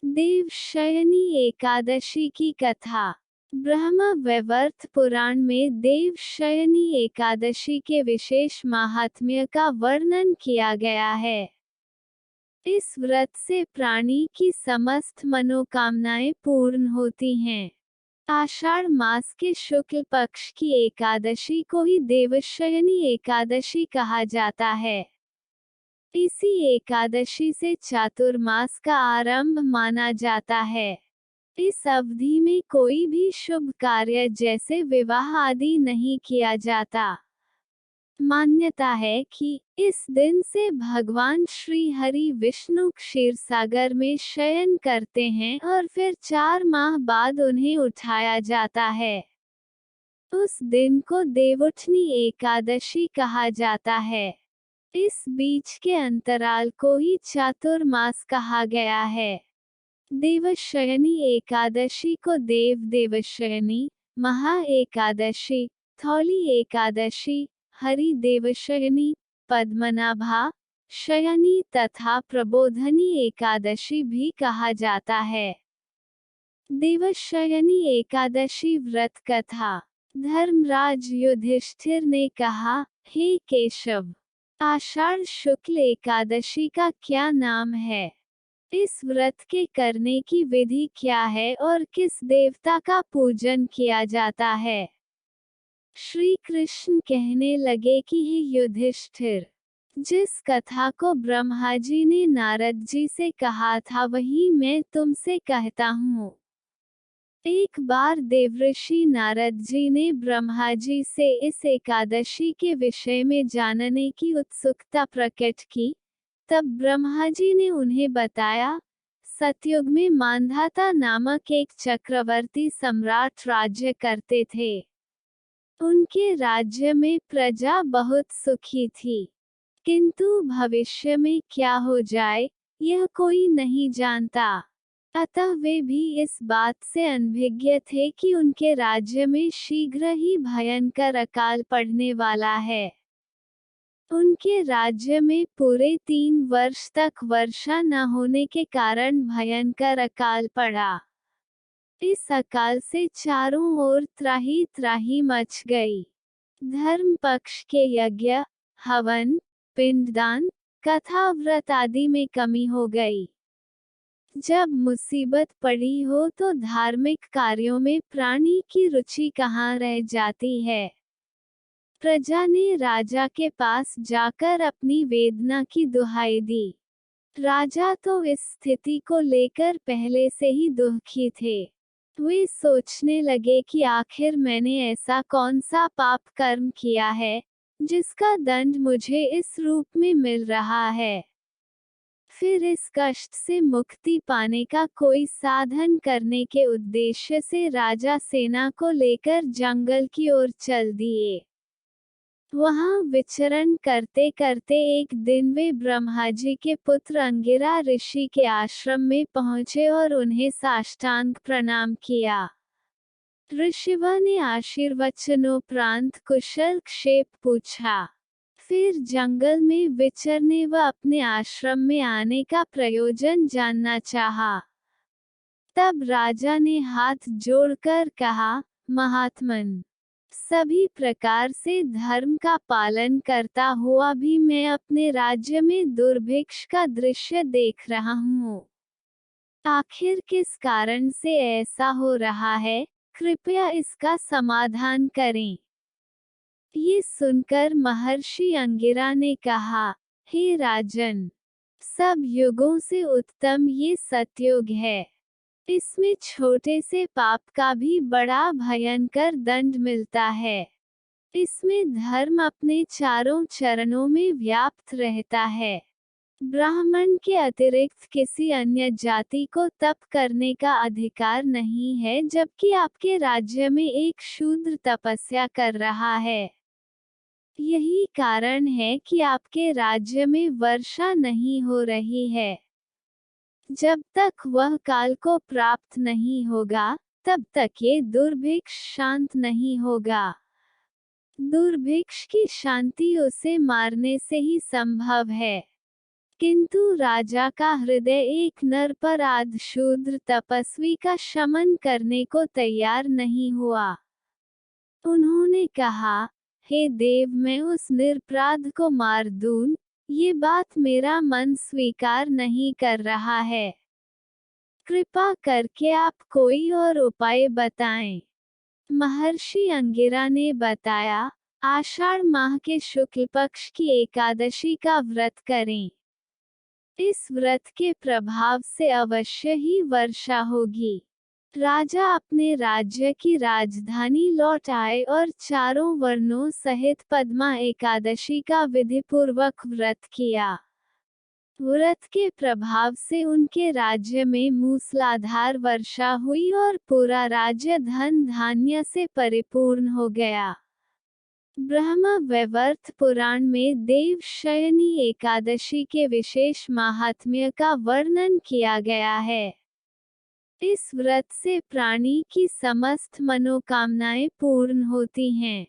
देवशयनी एकादशी की कथा। ब्रह्म वैवर्त पुराण में देवशयनी एकादशी के विशेष माहात्म्य का वर्णन किया गया है। इस व्रत से प्राणी की समस्त मनोकामनाएं पूर्ण होती हैं। आषाढ़ मास के शुक्ल पक्ष की एकादशी को ही देवशयनी एकादशी कहा जाता है। इसी एकादशी से चातुर्मास का आरंभ माना जाता है। इस अवधि में कोई भी शुभ कार्य जैसे विवाह आदि नहीं किया जाता। मान्यता है कि इस दिन से भगवान श्री हरि विष्णु क्षीरसागर में शयन करते हैं और फिर 4 माह बाद उन्हें उठाया जाता है। उस दिन को देवउठनी एकादशी कहा जाता है। इस बीच के अंतराल को ही चातुर्मास कहा गया है। देवशयनी एकादशी को देव देवशयनी, महा एकादशी, थौली एकादशी, हरि देवशयनी, पद्मनाभा शयनी तथा प्रबोधनी एकादशी भी कहा जाता है। देवशयनी एकादशी व्रत कथा। धर्मराज युधिष्ठिर ने कहा, हे केशव, आषाढ़ शुक्ल एकादशी का क्या नाम है? इस व्रत के करने की विधि क्या है और किस देवता का पूजन किया जाता है? श्री कृष्ण कहने लगे कि हे युधिष्ठिर, जिस कथा को ब्रह्मा जी ने नारद जी से कहा था वही मैं तुमसे कहता हूँ। एक बार देवऋषि नारद जी ने ब्रह्मा जी से इस एकादशी के विषय में जानने की उत्सुकता प्रकट की। तब ब्रह्मा जी ने उन्हें बताया, सतयुग में मांधाता नामक एक चक्रवर्ती सम्राट राज्य करते थे। उनके राज्य में प्रजा बहुत सुखी थी, किंतु भविष्य में क्या हो जाए यह कोई नहीं जानता। अतः वे भी इस बात से अनभिज्ञ थे कि उनके राज्य में शीघ्र ही भयंकर अकाल पड़ने वाला है। उनके राज्य में पूरे 3 वर्ष तक वर्षा न होने के कारण भयंकर अकाल पड़ा। इस अकाल से चारों ओर त्राही त्राही मच गई। धर्म पक्ष के यज्ञ, हवन, पिंडदान, कथा व्रत आदि में कमी हो गई। जब मुसीबत पड़ी हो तो धार्मिक कार्यों में प्राणी की रुचि कहाँ रह जाती है। प्रजा ने राजा के पास जाकर अपनी वेदना की दुहाई दी। राजा तो इस स्थिति को लेकर पहले से ही दुखी थे। वे सोचने लगे कि आखिर मैंने ऐसा कौन सा पाप कर्म किया है, जिसका दंड मुझे इस रूप में मिल रहा है। फिर इस कष्ट से मुक्ति पाने का कोई साधन करने के उद्देश्य से राजा सेना को लेकर जंगल की ओर चल दिए। वहां विचरण करते करते एक दिन वे ब्रह्मा जी के पुत्र अंगिरा ऋषि के आश्रम में पहुंचे और उन्हें साष्टांग प्रणाम किया। ऋषिवा ने आशीर्वचनोपरांत कुशल क्षेम पूछा। फिर जंगल में विचरने व अपने आश्रम में आने का प्रयोजन जानना चाहा। तब राजा ने हाथ जोड़कर कहा, महात्मन, सभी प्रकार से धर्म का पालन करता हुआ भी मैं अपने राज्य में दुर्भिक्ष का दृश्य देख रहा हूँ। आखिर किस कारण से ऐसा हो रहा है, कृपया इसका समाधान करें। ये सुनकर महर्षि अंगिरा ने कहा, हे राजन, सब युगों से उत्तम ये सतयुग है। इसमें छोटे से पाप का भी बड़ा भयंकर दंड मिलता है। इसमें धर्म अपने चारों चरणों में व्याप्त रहता है। ब्राह्मण के अतिरिक्त किसी अन्य जाति को तप करने का अधिकार नहीं है, जबकि आपके राज्य में एक शूद्र तपस्या कर रहा है। यही कारण है कि आपके राज्य में वर्षा नहीं हो रही है। जब तक वह काल को प्राप्त नहीं होगा, तब तक ये दुर्भिक्ष शांत नहीं होगा। दुर्भिक्ष की शांति उसे मारने से ही संभव है। किंतु राजा का हृदय एक निरपराध शूद्र तपस्वी का शमन करने को तैयार नहीं हुआ। उन्होंने कहा, हे देव, मैं उस निरपराध को मार दूं, ये बात मेरा मन स्वीकार नहीं कर रहा है। कृपा करके आप कोई और उपाय बताएं। महर्षि अंगिरा ने बताया, आषाढ़ माह के शुक्ल पक्ष की एकादशी का व्रत करें। इस व्रत के प्रभाव से अवश्य ही वर्षा होगी। राजा अपने राज्य की राजधानी लौट आए और चारों वर्णों सहित पद्मा एकादशी का विधिपूर्वक व्रत किया। व्रत के प्रभाव से उनके राज्य में मूसलाधार वर्षा हुई और पूरा राज्य धन धान्य से परिपूर्ण हो गया। ब्रह्म वैवर्त पुराण में देव शयनी एकादशी के विशेष माहात्म्य का वर्णन किया गया है। इस व्रत से प्राणी की समस्त मनोकामनाएं पूर्ण होती हैं।